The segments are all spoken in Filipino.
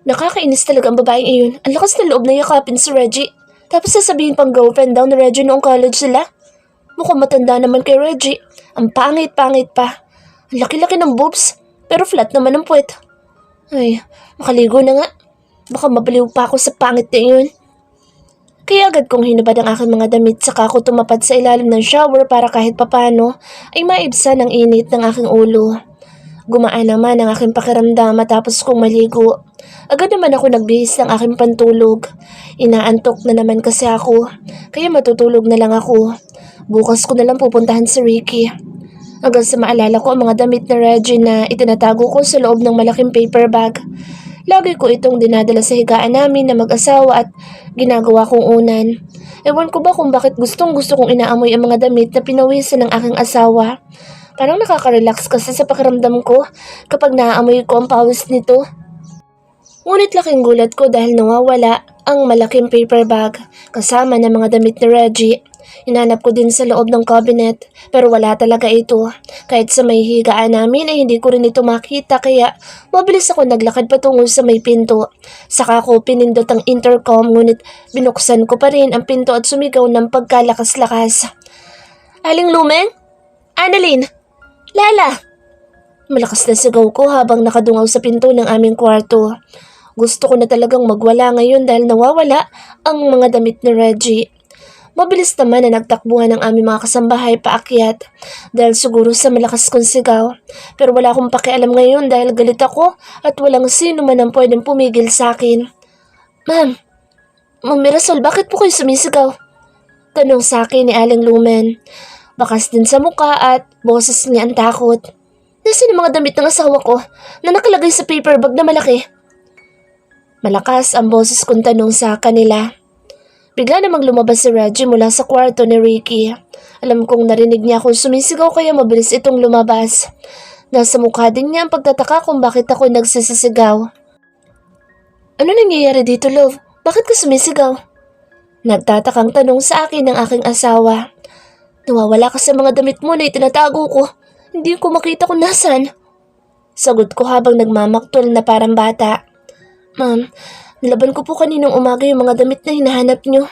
Nakakainis talaga ang babaeng iyon. Ang lakas ng loob na yakapin si Reggie. Tapos sasabihin pang girlfriend daw ni Reggie noong college sila. Mukhang matanda naman kay Reggie. Ang pangit-pangit pa. Ang laki-laki ng boobs. Pero flat naman ang puwet. Ay, makaligo na nga. Baka mabaliw pa ako sa pangit na iyon. Kaya agad kong hinubad ang aking mga damit saka ako tumapad sa ilalim ng shower para kahit papano ay maibsan ang init ng aking ulo. Gumaan naman ang aking pakiramdam matapos kong maligo. Agad naman ako nagbihis ng aking pantulog. Inaantok na naman kasi ako, kaya matutulog na lang ako. Bukas ko na lang pupuntahan si Ricky. Hanggang sa maalala ko ang mga damit na Reggie na itinatago ko sa loob ng malaking paper bag. Lagi ko itong dinadala sa higaan namin na mag-asawa at ginagawa kong unan. Ewan ko ba kung bakit gustong gusto kong inaamoy ang mga damit na pinawisan ng aking asawa. Parang nakaka-relax kasi sa pakiramdam ko kapag naaamoy ko ang pawis nito. Ngunit laking gulat ko dahil nawawala ang malaking paper bag kasama ng mga damit ni Reggie. Hinanap ko din sa loob ng cabinet pero wala talaga ito. Kahit sa may higaan namin ay hindi ko rin ito makita kaya mabilis ako naglakad patungo sa may pinto. Saka ko pinindot ang intercom ngunit binuksan ko pa rin ang pinto at sumigaw ng pagkalakas-lakas. Aling Lumen? Annalyn? Lala! Malakas na sigaw ko habang nakadungaw sa pinto ng aming kwarto. Gusto ko na talagang magwala ngayon dahil nawawala ang mga damit ni Reggie. Mabilis naman na nagtakbuhan ang aming mga kasambahay paakyat dahil siguro sa malakas kong sigaw. Pero wala akong pakialam ngayon dahil galit ako at walang sino man ang pwedeng pumigil sa akin. Ma'am Mirasol, bakit po kayo sumisigaw? Tanong sa akin ni Aling Lumen. Bakas din sa muka at boses niya ang takot. Nasaan ang mga damit ng asawa ko na nakalagay sa paper bag na malaki? Malakas ang boses kong tanong sa kanila. Bigla namang lumabas si Reggie mula sa kwarto ni Ricky. Alam kong narinig niya akong sumisigaw kaya mabilis itong lumabas. Nasa mukha din niya ang pagtataka kung bakit ako nagsisisigaw. Ano nangyayari dito, love? Bakit ka sumisigaw? Nagtatakang tanong sa akin ng aking asawa. Nawawala ka sa mga damit mo na itinatago ko. Hindi ko makita kung nasan. Sagot ko habang nagmamaktol na parang bata. Ma'am, nilaban ko po kaninang umaga yung mga damit na hinahanap nyo.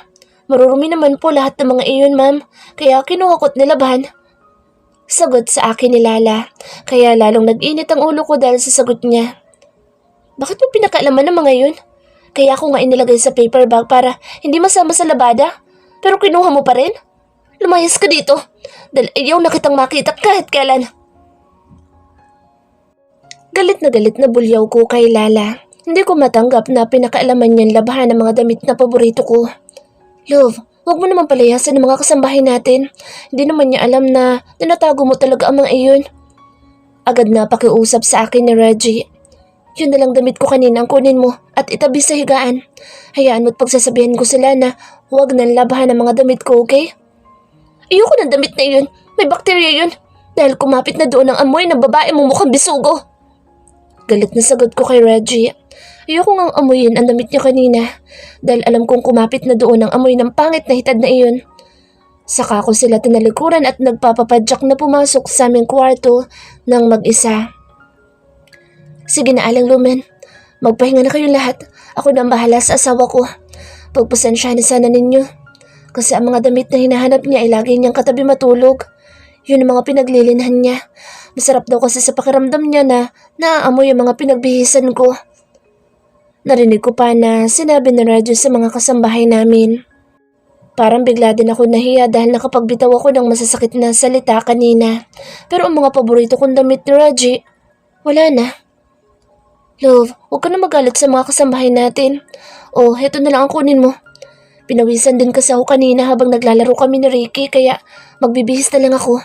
Marurumi naman po lahat ng mga iyon, ma'am. Kaya kinuha ko't nilaban. Sagot sa akin ni Lala. Kaya lalong nag-init ang ulo ko dahil sa sagot niya. Bakit mo pinakaalaman ng mga iyon? Kaya ako nga inilagay sa paper bag para hindi masama sa labada. Pero kinuha mo pa rin? Lumayas ka dito. Dahil ayaw na kitang makita kahit kailan. Galit na bulyaw ko kay Lala. Hindi ko matanggap na pinakaalaman niyan labahan ng mga damit na paborito ko. Love, huwag mo naman palayasan ng mga kasambahay natin. Hindi naman niya alam na tinatago mo talaga ang mga iyon. Agad na pakiusap sa akin ni Reggie. Yun na lang damit ko kanina ang kunin mo at itabi sa higaan. Hayaan mo't pagsasabihin ko sila na huwag nang labahan ng mga damit ko, okay? Ayoko ng damit na iyon. May bakterya yun. Dahil kumapit na doon ang amoy ng babae mo mukhang bisugo. Galit na sagot ko kay Reggie. Ayoko ngang amuyin ang damit niya kanina dahil alam kong kumapit na doon ang amoy ng pangit na hitad na iyon. Saka ko sila tinalikuran at nagpapapadyak na pumasok sa aming kwarto ng mag-isa. Sige na, Aling Lumen. Magpahinga na kayo lahat. Ako na ang bahala sa asawa ko. Pagpasensya na sana ninyo. Kasi ang mga damit na hinahanap niya ay lagi niyang katabi matulog. Yun ang mga pinaglilinhan niya. Masarap daw kasi sa pakiramdam niya na naaamoy ang mga pinagbihisan ko. Narinig ko pa na sinabi ni Reggie sa mga kasambahay namin. Parang bigla din ako nahiya dahil nakapagbitaw ako ng masasakit na salita kanina. Pero ang mga paborito kong damit ni Reggie, wala na. Love, huwag ka na magalit sa mga kasambahay natin. Oh, heto na lang ang kunin mo. Pinawisan din kasi ako kanina habang naglalaro kami ni Ricky kaya magbibihis na lang ako.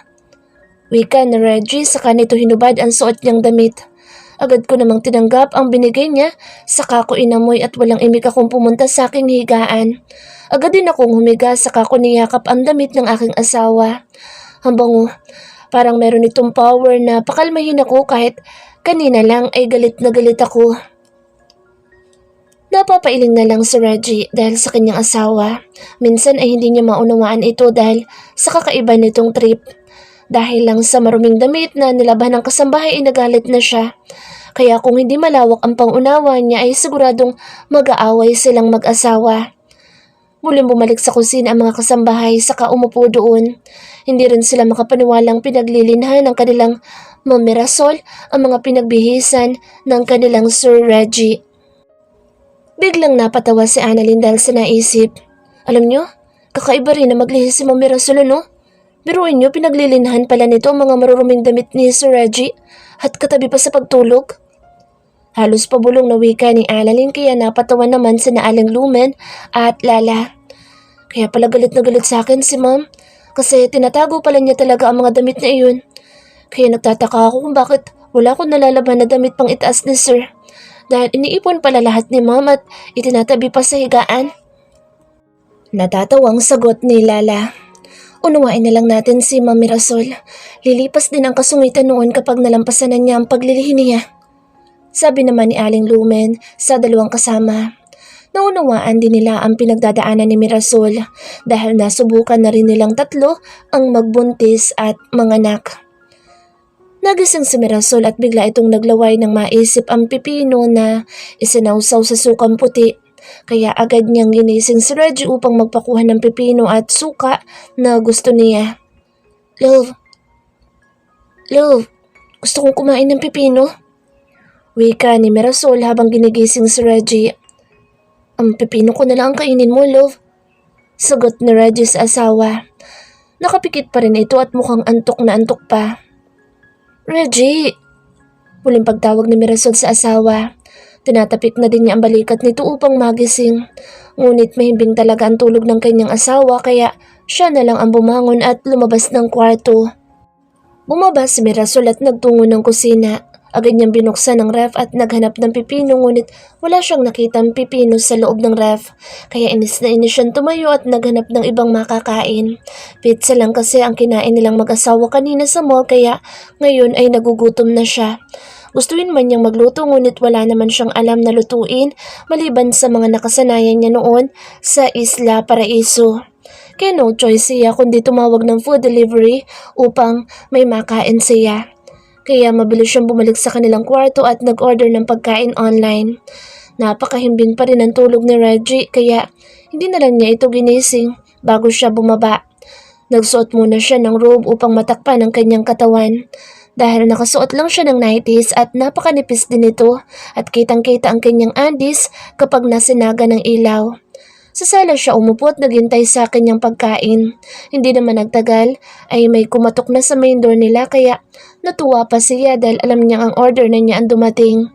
Wika ni Reggie saka nito hinubad ang suot niyang damit. Agad ko namang tinanggap ang binigay niya, saka ko inamoy at walang imik akong pumunta sa aking higaan. Agad din akong humiga saka ko niyakap ang damit ng aking asawa. Ang bango, parang meron itong power na pakalmahin ako kahit kanina lang ay galit na galit ako. Napapailing na lang si Reggie dahil sa kanyang asawa. Minsan ay hindi niya maunawaan ito dahil sa kakaiba nitong trip. Dahil lang sa maruming damit na nilaban ng kasambahay ay nagalit na siya. Kaya kung hindi malawak ang pangunawa niya ay siguradong mag-aaway silang mag-asawa. Muling bumalik sa kusina ang mga kasambahay saka umupo doon. Hindi rin sila makapaniwalang pinaglilinhan ng kanilang mamirasol ang mga pinagbihisan ng kanilang Sir Reggie. Biglang napatawa si Annalyn dahil sa naisip. Alam nyo, kakaiba rin na maglihis si mamirasol no? Biruin nyo, pinaglilinhan pala nito ang mga maruruming damit ni Sir Reggie at katabi pa sa pagtulog. Halos pabulong na wika ni Annalyn kaya napatawa naman si Aling Lumen at Lala. Kaya pala galit na galit sa akin si Ma'am kasi tinatago pala niya talaga ang mga damit na iyon. Kaya nagtataka ako kung bakit wala akong nalalaban na damit pang itaas ni Sir. Dahil iniipon pala lahat ni Ma'am at itinatabi pa sa higaan. Natatawang sagot ni Lala. Unawain na lang natin si Ma'am Mirasol. Lilipas din ang kasungitan noon kapag nalampasan na niya ang paglilihi niya. Sabi naman ni Aling Lumen sa dalawang kasama. Naunawaan din nila ang pinagdadaanan ni Mirasol dahil nasubukan na rin nilang tatlo ang magbuntis at manganak. Nagising si Mirasol at bigla itong naglaway ng maisip ang pipino na isinawsaw sa sukang puti. Kaya agad niyang ginising si Reggie upang magpakuha ng pipino at suka na gusto niya. Love, gusto kong kumain ng pipino. Wika ni Mirasol habang ginigising si Reggie. Ang pipino ko na lang ang kainin mo, love. Sagot ni Reggie sa asawa. Nakapikit pa rin ito at mukhang antok na antok pa. Reggie! Muling pagtawag ni Mirasol sa asawa. Tinatapik na din niya ang balikat nito upang magising. Ngunit mahimbing talaga ang tulog ng kanyang asawa kaya siya na lang ang bumangon at lumabas ng kwarto. Bumaba si Mirasol at nagtungo ng kusina. Agad niyang binuksan ang ref at naghanap ng pipino ngunit wala siyang nakitang pipino sa loob ng ref. Kaya inis na inis siyang tumayo at naghanap ng ibang makakain. Pizza lang kasi ang kinain nilang mag-asawa kanina sa mall kaya ngayon ay nagugutom na siya. Gustuin man niyang magluto ngunit wala naman siyang alam na lutuin maliban sa mga nakasanayan niya noon sa Isla Paraiso. Kaya no choice siya kundi tumawag ng food delivery upang may makain siya. Kaya mabilis siyang bumalik sa kanilang kwarto at nag-order ng pagkain online. Napakahimbing pa rin ang tulog ni Reggie kaya hindi na lang niya ito ginising bago siya bumaba. Nagsuot muna siya ng robe upang matakpan ang kanyang katawan. Dahil nakasuot lang siya ng nighties at napakanipis din ito at kitang-kita ang kanyang andis kapag nasinaga ng ilaw. Sa sala siya umupo at naghintay sa kanyang pagkain. Hindi naman nagtagal ay may kumatok na sa main door nila kaya natuwa pa siya dahil alam niyang ang order na niya ang dumating.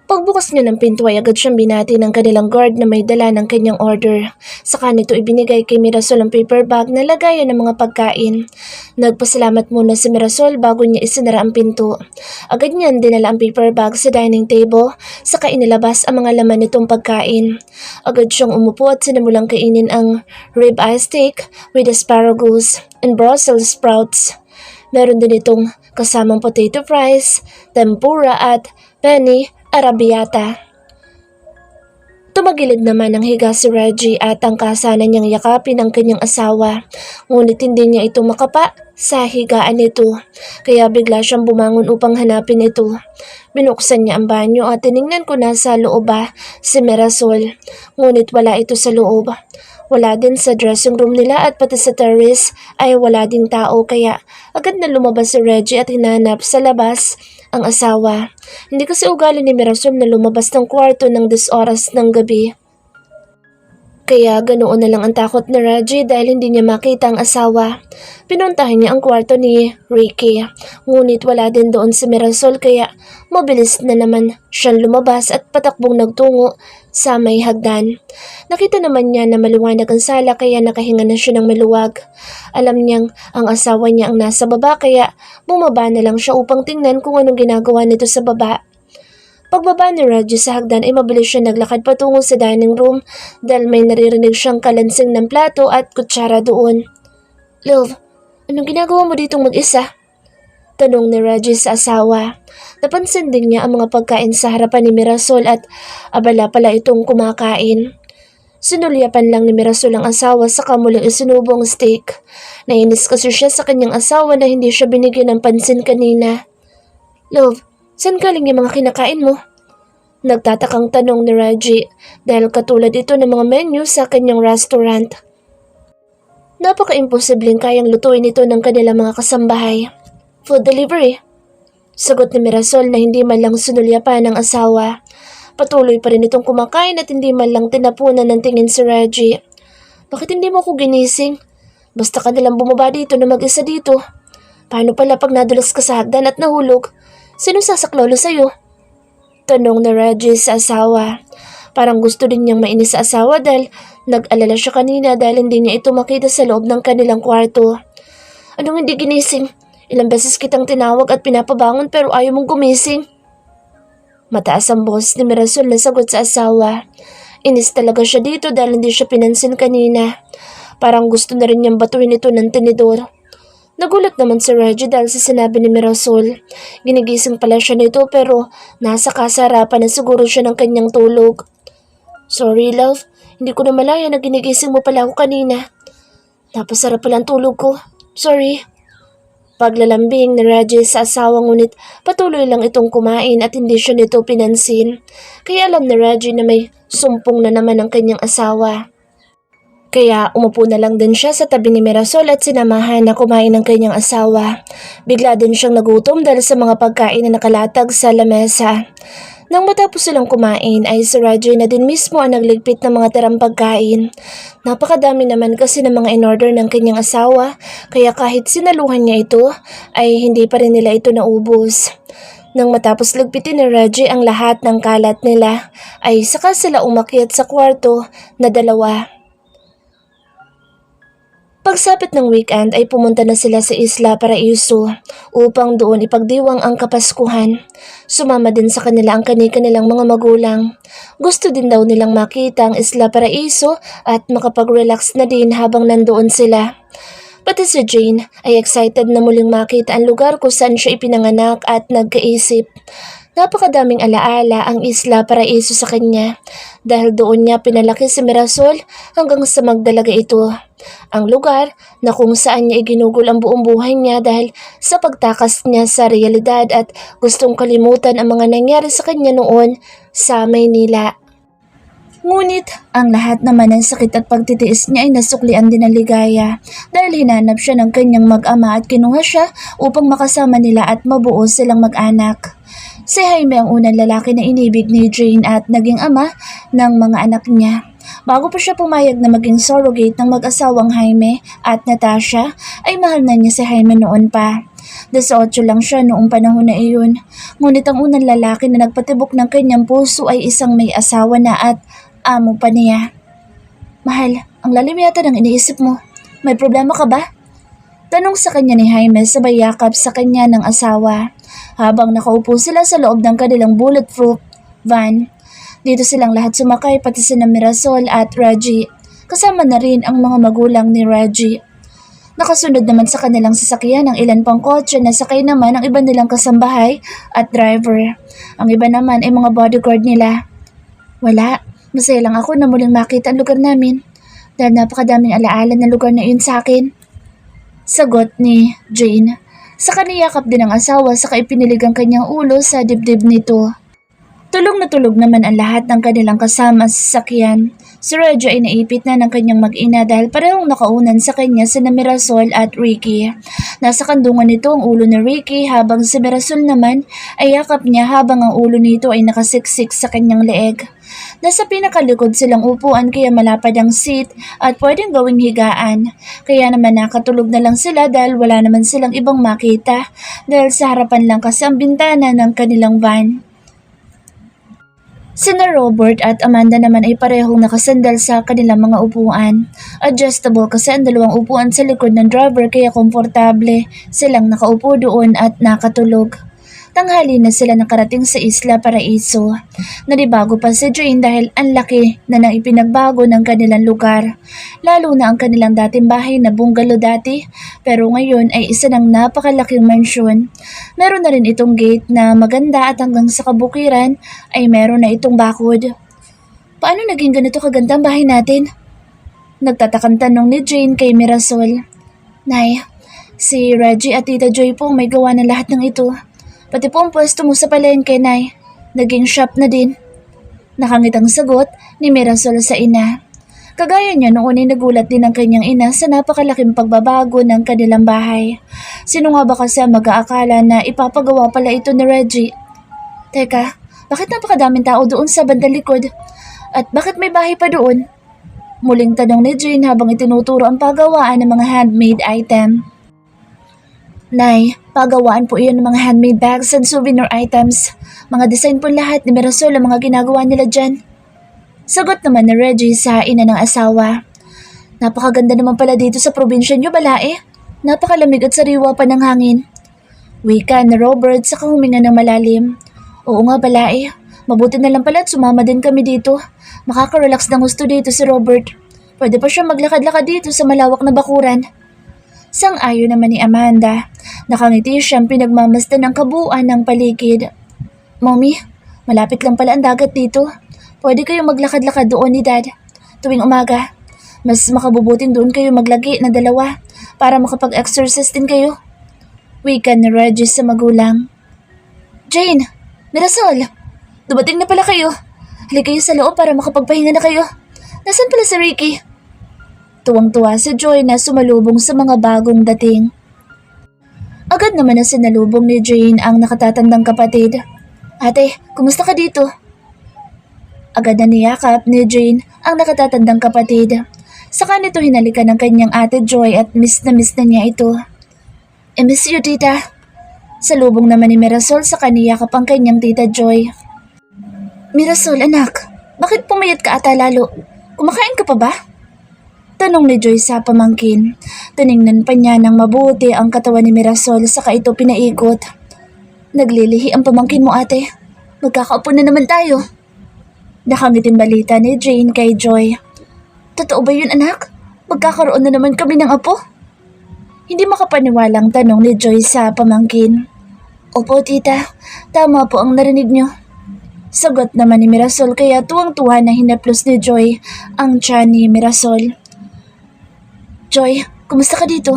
Pagbukas niya ng pinto ay agad siyang binati ng kanilang guard na may dala ng kanyang order. Saka nito ibinigay kay Mirasol ang paper bag na lagayan ng mga pagkain. Nagpasalamat muna si Mirasol bago niya isinara ang pinto. Agad niyan dinala ang paper bag sa dining table, saka inilabas ang mga laman nitong pagkain. Agad siyang umupo at sinimulang kainin ang ribeye steak with asparagus and Brussels sprouts. Meron din itong kasamang potato fries, tempura at penne arrabbiata. Tumagilid naman ang higa si Reggie at ang kasanan niyang yakapin ang kanyang asawa. Ngunit hindi niya ito makapa sa higaan nito. Kaya bigla siyang bumangon upang hanapin ito. Binuksan niya ang banyo at tiningnan ko na sa loob si Mirasol. Ngunit wala ito sa loob. Wala din sa dressing room nila at pati sa terrace ay wala ding tao kaya agad na lumabas si Reggie at hinanap sa labas ang asawa. Hindi kasi ugali ni Mirasol na lumabas ng kwarto ng 10 oras ng gabi. Kaya ganoon na lang ang takot ni Reggie dahil hindi niya makita ang asawa. Pinuntahan niya ang kwarto ni Ricky. Ngunit wala din doon si Mirasol kaya mabilis na naman siyang lumabas at patakbong nagtungo sa may hagdan. Nakita naman niya na maliwanag ang sala kaya nakahinga na siya ng maluwag. Alam niyang ang asawa niya ang nasa baba kaya bumaba na lang siya upang tingnan kung anong ginagawa nito sa baba. Pagbaba ni Reggie sa hagdan ay mabilis siya naglakad patungo sa dining room dahil may naririnig siyang kalansing ng plato at kutsara doon. Love, anong ginagawa mo ditong mag-isa? Tanong ni Reggie sa asawa. Napansin din niya ang mga pagkain sa harapan ni Mirasol at abala pala itong kumakain. Sinulyapan lang ni Mirasol ang asawa sa muling isinubong steak. Nainis kasi siya sa kanyang asawa na hindi siya binigyan ng pansin kanina. Love, Saan galing yung mga kinakain mo? Nagtatakang tanong ni Reggie dahil katulad ito ng mga menu sa kanyang restaurant. Napaka-imposibleng kayang lutuin ito ng kanilang mga kasambahay. Food delivery. Sagot ni Mirasol na hindi man lang sinulya pa ng asawa. Patuloy pa rin itong kumakain at hindi man lang tinapunan ng tingin si Reggie. Bakit hindi mo ako ginising? Basta ka nalang bumaba dito na mag-isa dito. Paano pala pag nadulas ka sa hagdan at nahulog? Sino sasaklolo sa'yo? Tanong ni Reggie sa asawa. Parang gusto din niyang mainis sa asawa dahil nag-alala siya kanina dahil hindi niya ito makita sa loob ng kanilang kwarto. Anong hindi ginising? Ilang beses kitang tinawag at pinapabangon pero ayaw mong gumising. Mataas ang boses ni Mirasol na sagot sa asawa. Inis talaga siya dito dahil hindi siya pinansin kanina. Parang gusto na rin niyang batuin ito ng tinidor. Nagulat naman si Reggie dahil sa sinabi ni Mirasol. Ginigising pala siya nito pero nasa kasarapan na siguro siya ng kanyang tulog. Sorry love, hindi ko na malaya na ginigising mo pala ako kanina. Napasarap pala ang tulog ko. Sorry. Paglalambing ni Reggie sa asawa ngunit patuloy lang itong kumain at hindi siya nito pinansin. Kaya alam ni Reggie na may sumpong na naman ang kanyang asawa. Kaya umupo na lang din siya sa tabi ni Mirasol at sinamahan na kumain ng kanyang asawa. Bigla din siyang nagutom dahil sa mga pagkain na nakalatag sa lamesa. Nang matapos silang kumain ay si Reggie na din mismo ang nagligpit ng mga tirang pagkain. Napakadami naman kasi ng mga in-order ng kanyang asawa kaya kahit sinaluhan niya ito ay hindi pa rin nila ito naubos. Nang matapos ligpitin ni Reggie ang lahat ng kalat nila ay saka sila umakyat sa kwarto na dalawa. Pagsapit ng weekend ay pumunta na sila sa Isla Paraiso upang doon ipagdiwang ang Kapaskuhan. Sumama din sa kanila ang kanilang mga magulang. Gusto din daw nilang makita ang Isla Paraiso at makapag-relax na din habang nandoon sila. Pati si Jane ay excited na muling makita ang lugar kung saan siya ipinanganak at nagkaisip. Napakadaming alaala ang Isla Paraiso sa kanya dahil doon niya pinalaki si Mirasol hanggang sa magdalaga ito. Ang lugar na kung saan niya iginugol ang buong buhay niya dahil sa pagtakas niya sa realidad at gustong kalimutan ang mga nangyari sa kanya noon sa Maynila. Ngunit ang lahat naman ng sakit at pagtitiis niya ay nasuklian din ng ligaya dahil hinanap siya ng kanyang mag-ama at kinuha siya upang makasama nila at mabuo silang mag-anak. Si Jaime ang unang lalaki na inibig ni Jane at naging ama ng mga anak niya. Bago pa siya pumayag na maging surrogate ng mag-asawang Jaime at Natasha, ay mahal na niya si Jaime noon pa. 18 lang siya noong panahon na iyon. Ngunit ang unang lalaki na nagpatibok ng kanyang puso ay isang may asawa na at amo pa niya. Mahal, ang lalim yata ng iniisip mo. May problema ka ba? Tanong sa kanya ni Jaime sabay yakap sa kanya ng asawa. Habang nakaupo sila sa loob ng kanilang bulletproof van. Dito silang lahat sumakay pati sina Mirasol at Reggie. Kasama na rin ang mga magulang ni Reggie. Nakasunod naman sa kanilang sasakyan ang ilan pang kotse na sakay naman ang iba nilang kasambahay at driver. Ang iba naman ay mga bodyguard nila. Wala, masaya lang ako na muling makita ang lugar namin dahil napakadaming alaala ng lugar na iyon sa akin. Sagot ni Jane. Sa kaniyakap din ang asawa saka ipinilig ang kanyang ulo sa dibdib nito. Tulog na tulog naman ang lahat ng kanilang kasama sa sasakyan. Si Reggie ay naipit na ng kanyang mag-ina dahil parehong nakaunan sa kanya sina Mirasol at Ricky. Nasa kandungan nito ang ulo ni Ricky habang si Mirasol naman ay yakap niya habang ang ulo nito ay nakasiksik sa kanyang leeg. Nasa pinakalikod silang upuan kaya malapad ang seat at pwedeng gawing higaan. Kaya naman nakatulog na lang sila dahil wala naman silang ibang makita dahil sa harapan lang kasi ang bintana ng kanilang van. Sina Robert at Amanda naman ay parehong nakasandal sa kanilang mga upuan. Adjustable kasi ang dalawang upuan sa likod ng driver kaya komportable silang nakaupo doon at nakatulog. Tanghali na sila nakarating sa Isla Paraiso. Nalibago pa si Jane dahil ang laki na nang ipinagbago ng kanilang lugar. Lalo na ang kanilang dating bahay na bungalow dati pero ngayon ay isa ng napakalaking mansyon. Meron na rin itong gate na maganda at hanggang sa kabukiran ay meron na itong bakod. Paano naging ganito kaganda ang bahay natin? Nagtatakang tanong ni Jane kay Mirasol. Nay, si Reggie at Tita Joy po may gawa ng lahat ng ito. Pati po ang pwesto mo sa palengke, Nay. Naging shop na din. Nakangitang sagot ni Mirasol sa ina. Kagaya niya noon ay nagulat din ang kanyang ina sa napakalaking pagbabago ng kanilang bahay. Sino nga ba kasi ang mag-aakala na ipapagawa pala ito ni Reggie? Teka, bakit napakadaming tao doon sa bandang likod? At bakit may bahay pa doon? Muling tanong ni Jane habang itinuturo ang paggawaan ng mga handmade item. Nay, pagawaan po iyon ng mga handmade bags and souvenir items. Mga design po lahat ni Mirasol ang mga ginagawa nila dyan. Sagot naman ni Reggie sa ina ng asawa. Napakaganda naman pala dito sa probinsya niyo, balae. Napakalamig at sariwa pa ng hangin. Wika ni Robert sa huminga ng malalim. Oo nga, balae. Mabuti na lang pala at sumama din kami dito. Makaka-relax ng gusto dito si Robert. Pwede pa siya maglakad-lakad dito sa malawak na bakuran. Sang-ayon naman ni Amanda. Nakangiti siyang pinagmamasdan ng kabuuan ng paligid. Mommy, malapit lang pala ang dagat dito. Pwede kayo maglakad-lakad doon ni Dad. Tuwing umaga, mas makabubuting doon kayo maglagi na dalawa para makapag-exercise din kayo. Wika ni Reggie sa magulang. Jane, Mirasol, dumating na pala kayo. Halika kayo sa loob para makapagpahinga na kayo. Nasaan pala si Ricky? Tuwang-tuwa si Joy na sumalubong sa mga bagong dating. Agad naman na sinalubong ni Jane ang nakatatandang kapatid. Ate, kumusta ka dito? Agad na niyakap ni Jane ang nakatatandang kapatid. Saka nito hinalikan ng kanyang ate Joy at miss na niya ito. Miss you, tita. Salubong naman ni Mirasol sa kaniyakap ang kanyang tita Joy. Mirasol, anak, bakit pumayat ka ata lalo? Kumakain ka pa ba? Tanong ni Joy sa pamangkin. Tiningnan pa niya ng mabuti ang katawan ni Mirasol saka ito pinaikot. Naglilihi ang pamangkin mo, ate. Magkakaupo na naman tayo. Nakangiting balita ni Jane kay Joy. Totoo ba yun, anak? Magkakaroon na naman kami ng apo? Hindi makapaniwalang tanong ni Joy sa pamangkin. Opo, tita. Tama po ang narinig niyo. Sagot naman ni Mirasol kaya tuwang-tuwa na hinaplos ni Joy ang tiyan ni Mirasol. Joy, kumusta ka dito?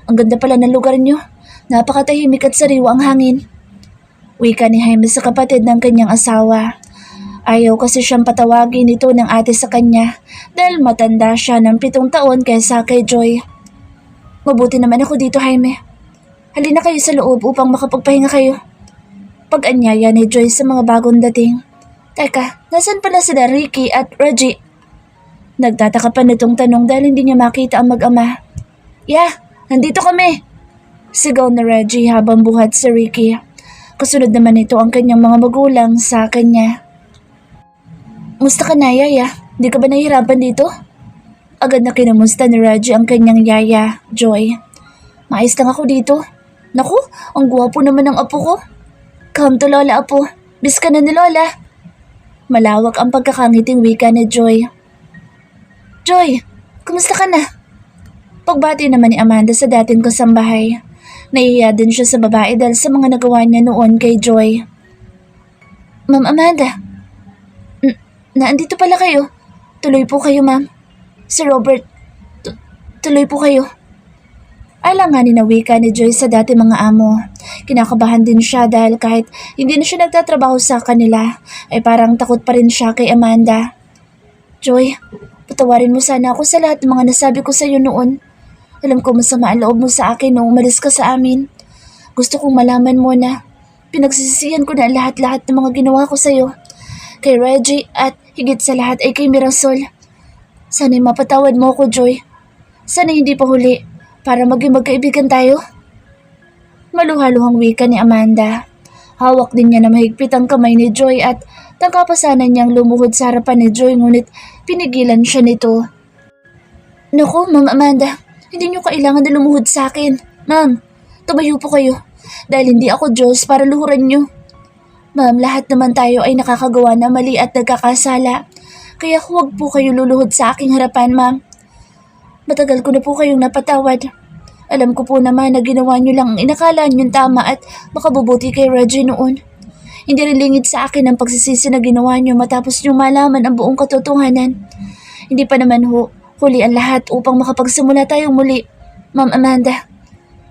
Ang ganda pala ng lugar niyo. Napakatahimik at sariwa ang hangin. Wika ni Jaime sa kapatid ng kanyang asawa. Ayaw kasi siyang patawagin ito ng ate sa kanya dahil matanda siya ng 7 taon kaysa kay Joy. Mabuti naman ako dito, Jaime. Halina kayo sa loob upang makapagpahinga kayo. Pag-anyaya ni Joy sa mga bagong dating. Teka, nasan pala sila Ricky at Reggie? Nagtataka pa nitong tanong dahil hindi niya makita ang mag-ama. Yeah, nandito kami. Sigaw na Reggie habang buhat si Ricky. Kasunod naman ito ang kanyang mga magulang sa kanya. Musta ka na, Yaya? Di ka ba nahihirapan dito? Agad na kinumusta ni Reggie ang kanyang yaya, Joy. Maayos lang ako dito. Naku, ang guwapo naman ng apo ko. Come to Lola, apo. Bis ka na ni Lola. Malawak ang pagkakangiting wika ni Joy. Joy, kumusta ka na? Pagbati naman ni Amanda sa dating kasambahay. Nahihiya din siya sa babae dahil sa mga nagawa niya noon kay Joy. Ma'am Amanda, naandito pala kayo. Tuloy po kayo, ma'am. Si Robert, tuloy po kayo. Alanganin na wika ni Joy sa dati mga amo. Kinakabahan din siya dahil kahit hindi na siya nagtatrabaho sa kanila, ay parang takot pa rin siya kay Amanda. Joy, patawarin mo sana ako sa lahat ng mga nasabi ko sa iyo noon. Alam ko masama ang loob mo sa akin nung umalis ka sa amin. Gusto kong malaman mo na pinagsisisihan ko na lahat-lahat ng mga ginawa ko sa iyo. Kay Reggie at higit sa lahat ay kay Mirasol. Sana'y mapatawad mo ako, Joy. Sana'y hindi pa huli para maging magkaibigan tayo. Maluhaluhang wika ni Amanda. Hawak din niya na mahigpit ang kamay ni Joy at tangkapasanan niyang lumuhod sa harapan ni Joy ngunit pinigilan siya nito. Naku, Ma'am Amanda, hindi niyo kailangan na lumuhod sa akin. Ma'am, tumayo po kayo dahil hindi ako Diyos para luhuran niyo. Ma'am, lahat naman tayo ay nakakagawa na mali at nagkakasala. Kaya huwag po kayo luluhod sa aking harapan, ma'am. Matagal ko na po kayong napatawad. Alam ko po naman na ginawa niyo lang ang inakala niyong tama at makabubuti kay Reggie noon. Hindi rin lingid sa akin ang pagsisisi na ginawa niyo matapos niyong malaman ang buong katotohanan. Hindi pa naman huli ang lahat upang makapagsimula tayong muli. Ma'am Amanda,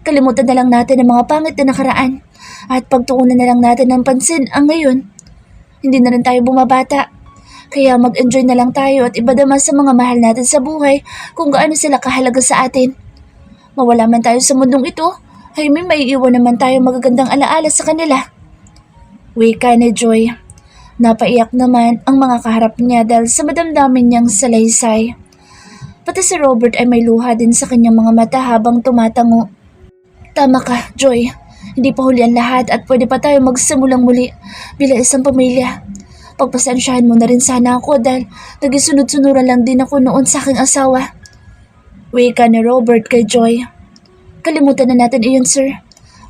kalimutan na lang natin ang mga pangit na nakaraan at pagtuunan na lang natin ng pansin ang ngayon. Hindi na rin tayo bumabata. Kaya mag-enjoy na lang tayo at ibadama sa mga mahal natin sa buhay kung gaano sila kahalaga sa atin. Mawala man tayo sa mundong ito, ay may maiiwan naman tayo magagandang alaala sa kanila. Wika ni Joy. Napaiyak naman ang mga kaharap niya dahil sa madamdamin niyang salaysay. Pati si Robert ay may luha din sa kanyang mga mata habang tumatango. Tama ka, Joy. Hindi pa huli ang lahat at pwede pa tayo magsimulang muli bilang isang pamilya. Pagpasensyahan mo na rin sana ako dahil nagisunod-sunuran lang din ako noon sa aking asawa. Wika ni Robert kay Joy. Kalimutan na natin iyon, sir.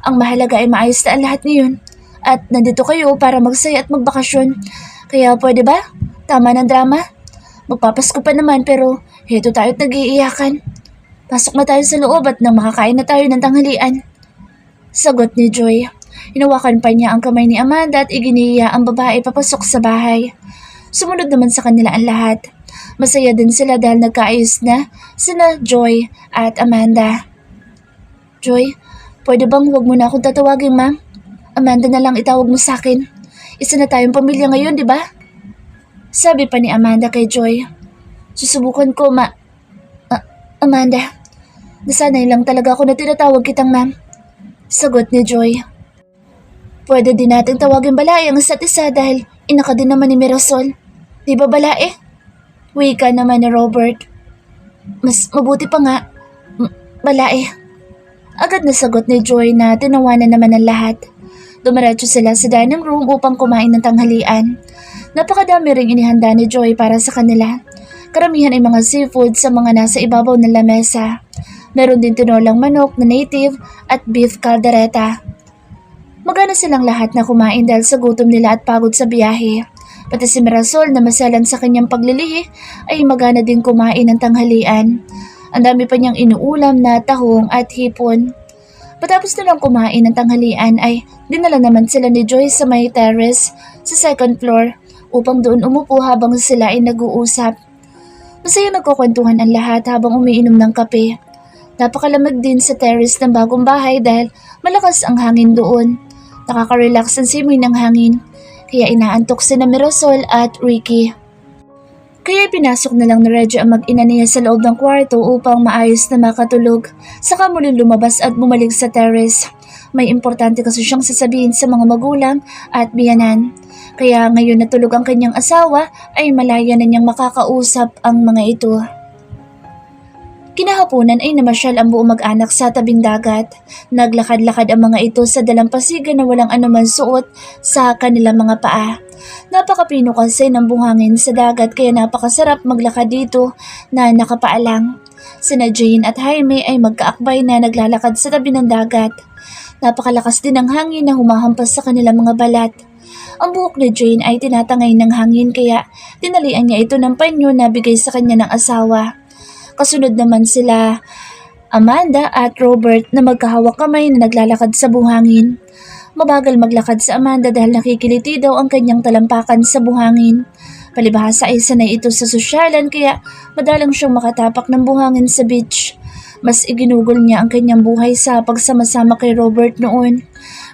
Ang mahalaga ay maayos na ang lahat ngayon. At nandito kayo para magsaya at magbakasyon. Kaya pwede ba? Tama ng drama? Magpapasko pa naman pero heto tayo't nag-iiyakan. Pasok na tayo sa loob at nang makakain na tayo ng tanghalian. Sagot ni Joy. Hinawakan pa niya ang kamay ni Amanda at iginiya ang babae papasok sa bahay. Sumunod naman sa kanila ang lahat. Masaya din sila dahil nagkaayos na sina Joy at Amanda. Joy, pwede bang huwag mo na akong tatawagin, ma'am? Amanda na lang itawag mo sa akin. Isa na tayong pamilya ngayon, di ba? Sabi pa ni Amanda kay Joy. Susubukan ko, Amanda. Nasanay lang talaga ako na tinatawag kitang ma'am. Sagot ni Joy. Pwede din natin tawagin Balae ang isa't isa dahil inaka din naman ni Mirasol. Di ba Balae? Wika naman ni Robert. Mas mabuti pa nga, Balae. Agad na sagot ni Joy na tinawanan naman ang lahat. Dumiretso sila sa dining room upang kumain ng tanghalian. Napakadami ring inihanda ni Joy para sa kanila. Karamihan ay mga seafood sa mga nasa ibabaw ng lamesa. Meron din tinolang manok na native at beef caldereta. Magana silang lahat na kumain dahil sa gutom nila at pagod sa biyahe. Pati si Mirasol na masalan sa kanyang paglilihi ay magana din kumain ng tanghalian. Ang dami pa niyang inuulam na tahong at hipon. Patapos nilang kumain ng tanghalian ay dinala naman sila ni Joy sa may terrace sa second floor upang doon umupo habang sila ay nag-uusap. Masaya nagkukwentuhan ang lahat habang umiinom ng kape. Napakalamig din sa terrace ng bagong bahay dahil malakas ang hangin doon. Nakaka-relax ang simoy ng hangin, kaya inaantok sina Mirasol at Ricky. Kaya pinasok na lang ni Reggie ang mag-ina niya sa loob ng kwarto upang maayos na makatulog, saka muli lumabas at bumalik sa terrace. May importante kasi siyang sasabihin sa mga magulang at biyanan. Kaya ngayon natulog ang kanyang asawa ay malaya na niyang makakausap ang mga ito. Kinahaponan ay namasyal ang buong mag-anak sa tabing dagat. Naglakad-lakad ang mga ito sa dalampasigan na walang anuman suot sa kanilang mga paa. Napakapino kasi ng buhangin sa dagat kaya napakasarap maglakad dito na nakapaalang. Sina Jane at Jaime ay magkaakbay na naglalakad sa tabi ng dagat. Napakalakas din ng hangin na humahampas sa kanilang mga balat. Ang buhok ni Jane ay tinatangay ng hangin kaya tinalian niya ito ng panyo na bigay sa kanya ng asawa. Kasunod naman sila Amanda at Robert na magkahawak kamay na naglalakad sa buhangin. Mabagal maglakad sa Amanda dahil nakikiliti daw ang kanyang talampakan sa buhangin. Palibhasa ay sanay ito sa sosyalan kaya madalang siyang makatapak ng buhangin sa beach. Mas iginugol niya ang kanyang buhay sa pagsama-sama kay Robert noon.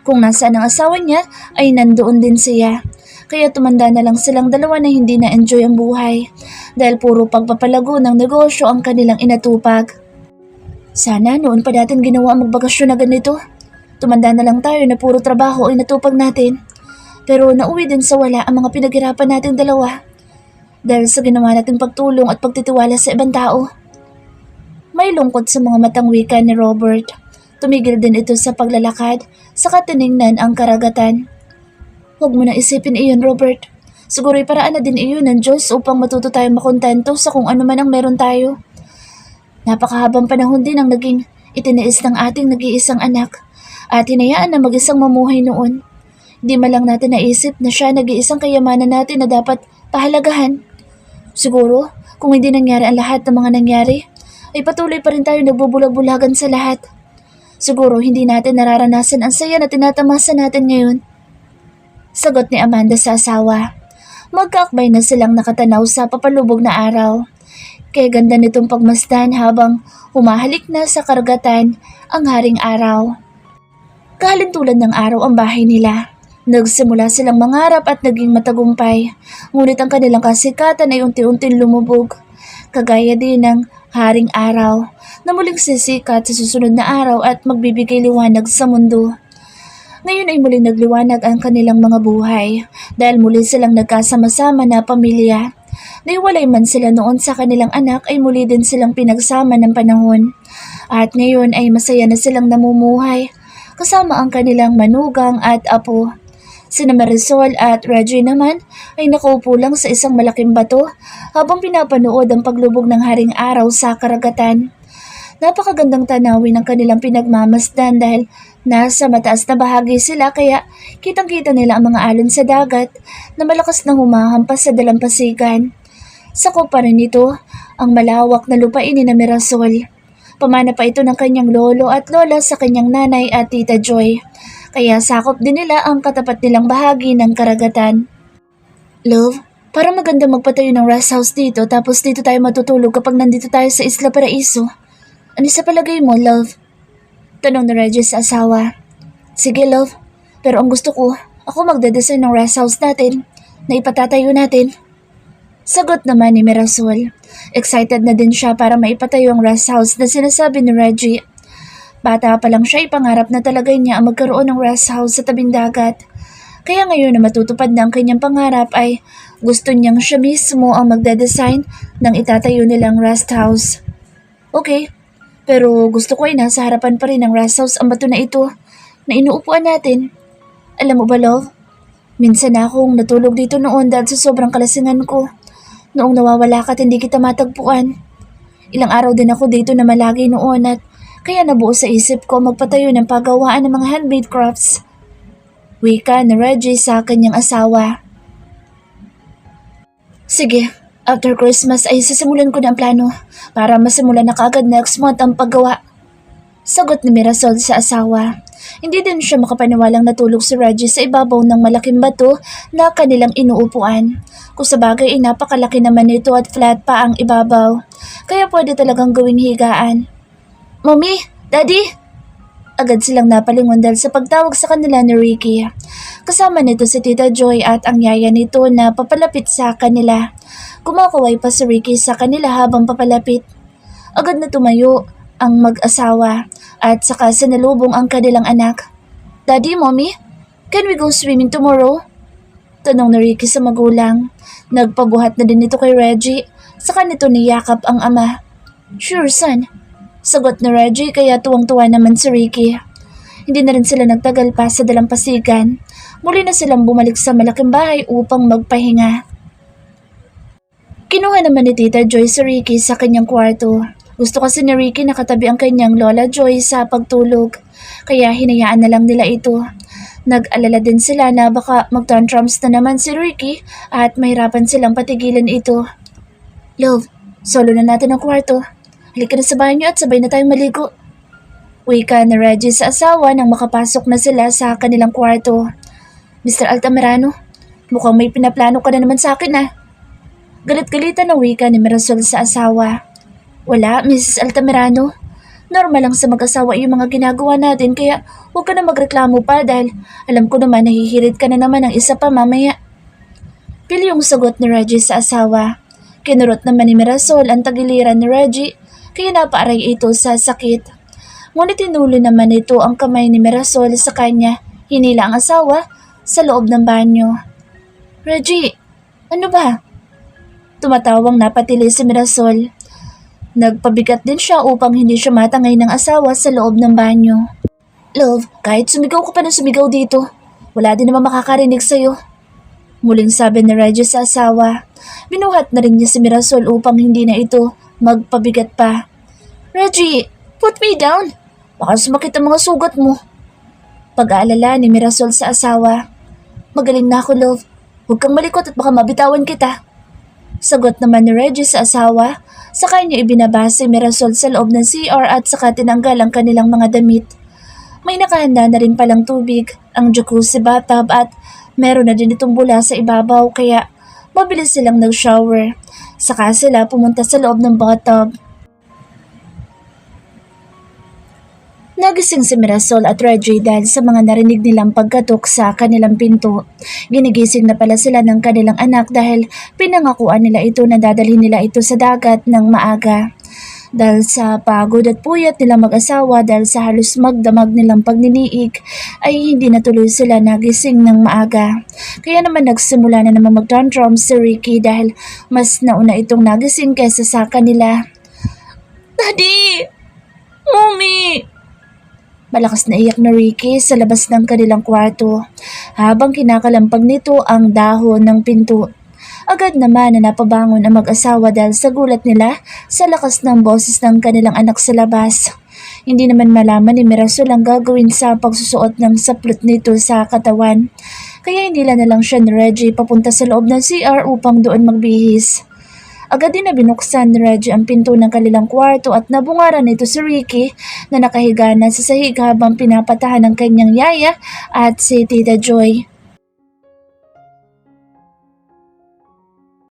Kung nasaan ang asawa niya ay nandoon din siya. Kaya tumanda na lang silang dalawa na hindi na-enjoy ang buhay dahil puro pagpapalago ng negosyo ang kanilang inatupag. Sana noon pa natin ginawa ang magbakasyon na ganito. Tumanda na lang tayo na puro trabaho ay natupag natin. Pero nauwi din sa wala ang mga pinaghirapan nating dalawa dahil sa ginawa nating pagtulong at pagtitiwala sa ibang tao. May lungkot sa mga matang wika ni Robert. Tumigil din ito sa paglalakad, saka tiningnan ang karagatan. Huwag mo na isipin iyon, Robert. Siguro'y paraan na din iyon ng Diyos upang matuto tayong makontento sa kung ano man ang meron tayo. Napakahabang panahon din ang naging itiniis ng ating nag-iisang anak at hinayaan na mag-isang mamuhay noon. Di malang natin naisip na siya nag-iisang kayamanan natin na dapat pahalagahan. Siguro, kung hindi nangyari ang lahat ng mga nangyari, ay patuloy pa rin tayo nagbubulag-bulagan sa lahat. Siguro hindi natin nararanasan ang saya na tinatamasa natin ngayon. Sagot ni Amanda sa asawa. Magkaakbay na silang nakatanaw sa papalubog na araw. Kaya ganda nitong pagmasdan habang humahalik na sa karagatan ang haring araw. Kahalintulad ng araw ang bahay nila. Nagsimula silang mangarap at naging matagumpay, ngunit ang kanilang kasikatan ay unti-unting lumubog. Kagaya din ng haring araw na muling sisikat sa susunod na araw at magbibigay liwanag sa mundo. Ngayon ay muling nagliwanag ang kanilang mga buhay dahil muli silang nagkasama-sama na pamilya. Naiwalay man sila noon sa kanilang anak ay muli din silang pinagsama ng panahon. At ngayon ay masaya na silang namumuhay kasama ang kanilang manugang at apo. Sina Marisol at Reggie naman ay nakaupo lang sa isang malaking bato habang pinapanood ang paglubog ng haring araw sa karagatan. Napakagandang tanawin ang kanilang pinagmamasdan dahil nasa mataas na bahagi sila kaya kitang-kita nila ang mga alon sa dagat na malakas nang humahampas sa dalampasigan. Sakop pa rin ito ang malawak na lupain ni Mirasol. Pamana pa ito ng kanyang lolo at lola sa kanyang nanay at tita Joy. Kaya sakop din nila ang katapat nilang bahagi ng karagatan. Love, para maganda magpatayo ng rest house dito tapos dito tayo matutulog kapag nandito tayo sa Isla Paraiso. Ano sa palagay mo, love? Tanong ni Reggie sa asawa. Sige, love. Pero ang gusto ko, ako magde-design ng rest house natin na ipatatayo natin. Sagot naman ni Mirasol. Excited na din siya para maipatayo ang rest house na sinasabi ni Reggie. Bata pa lang siya, ipangarap na talaga niya ang magkaroon ng rest house sa tabing dagat. Kaya ngayon na matutupad na ang kanyang pangarap ay gusto niyang siya mismo ang magde-design ng itatayo nilang rest house. Okay, pero gusto ko ay nasa harapan pa rin ng rest house ang bato na ito na inuupuan natin. Alam mo ba, love? Minsan na akong natulog dito noon dahil sa sobrang kalasingan ko. Noong nawawala ka at hindi kita matagpuan. Ilang araw din ako dito na malagi noon at kaya nabuo sa isip ko magpatayo ng paggawaan ng mga handmade crafts. Wika ni Reggie sa kanyang asawa. Sige, after Christmas ay sisimulan ko na ang plano para masimulan na kaagad next month ang paggawa. Sagot ni Mirasol sa asawa. Hindi din siya makapaniwalang natulog si Reggie sa ibabaw ng malaking bato na kanilang inuupuan. Kung sa bagay ay napakalaki naman nito at flat pa ang ibabaw, kaya pwede talagang gawing higaan. Mommy, Daddy! Agad silang napalingon dahil sa pagtawag sa kanila ni Ricky. Kasama nito si Tita Joy at ang yaya nito na papalapit sa kanila. Kumakaway pa si Ricky sa kanila habang papalapit. Agad na tumayo ang mag-asawa at saka sinalubong ang kanilang anak. Daddy, Mommy, can we go swimming tomorrow? Tanong ni Ricky sa magulang. Nagpabuhat na din ito kay Reggie, saka nito niyakap ang ama. Sure, son. Sagot ni Reggie kaya tuwang-tuwa naman si Ricky. Hindi na rin sila nagtagal pa sa dalampasigan. Muli na silang bumalik sa malaking bahay upang magpahinga. Kinuha naman ni Tita Joy si Ricky sa kanyang kwarto. Gusto kasi ni Ricky nakatabi ang kanyang Lola Joy sa pagtulog, kaya hinayaan na lang nila ito. Nag-alala din sila na baka mag-tantrums na naman si Ricky at mahirapan silang patigilan ito. Love, solo na natin ang kwarto. Halika na sa banyo at sabay na tayong maligo. Wika ni Reggie sa asawa nang makapasok na sila sa kanilang kwarto. Mr. Altamirano, mukhang may pinaplano ka na naman sa akin ah. Galit-galitan na wika ni Mirasol sa asawa. Wala, Mrs. Altamirano. Normal lang sa mag-asawa yung mga ginagawa natin kaya huwag ka na magreklamo pa dahil alam ko naman nahihirit ka na naman ng isa pa mamaya. Pili yung sagot ni Reggie sa asawa. Kinurot naman ni Mirasol ang tagiliran ni Reggie kaya napaaray ito sa sakit. Ngunit tinuloy naman ito ang kamay ni Mirasol sa kanya, hinila ang asawa sa loob ng banyo. Reggie, ano ba? Tumatawang napatili si Mirasol. Nagpabigat din siya upang hindi siya matangay ng asawa sa loob ng banyo. Love, kahit sumigaw ka pa ng sumigaw dito, wala din naman makakarinig sa'yo. Muling sabi ni Reggie sa asawa. Binuhat na rin niya si Mirasol upang hindi na ito magpabigat pa. Reggie, put me down. Baka sumakit ang mga sugat mo. Pag-aalala ni Mirasol sa asawa. Magaling na ako, love. Huwag kang malikot at baka mabitawan kita. Sagot naman ni Reggie sa asawa. Sa kanya ibinaba si Mirasol sa loob ng CR at saka tinanggal ang kanilang mga damit. May nakahanda na rin palang tubig, ang jacuzzi bathtub at meron na din itong bula sa ibabaw kaya mabilis silang nag-shower. Saka sila pumunta sa loob ng bathtub. Nagising si Mirasol at Reggie dahil sa mga narinig nilang pagkatok sa kanilang pinto. Ginigising na pala sila ng kanilang anak dahil pinangakuan nila ito na dadalhin nila ito sa dagat ng maaga. Dahil sa pagod at puyat nilang mag-asawa dahil sa halos magdamag nilang pagniniig ay hindi natuloy sila nagising ng maaga. Kaya naman nagsimula na naman mag-tantrum si Ricky dahil mas nauna itong nagising kaysa sa kanila. Daddy! Mommy! Malakas na iyak na Ricky sa labas ng kanilang kwarto habang kinakalampag nito ang dahon ng pinto. Agad naman na napabangon ang mag-asawa dahil sa gulat nila sa lakas ng boses ng kanilang anak sa labas. Hindi naman malaman ni Mirasol ang gagawin sa pagsusuot ng saplot nito sa katawan. Kaya hindi na lang siya ni Reggie papunta sa loob ng CR upang doon magbihis. Agad din na binuksan ni Reggie ang pinto ng kanilang kwarto at nabungaran nito si Ricky na nakahiga na sa sahig habang pinapatahan ng kanyang yaya at si Tita Joy.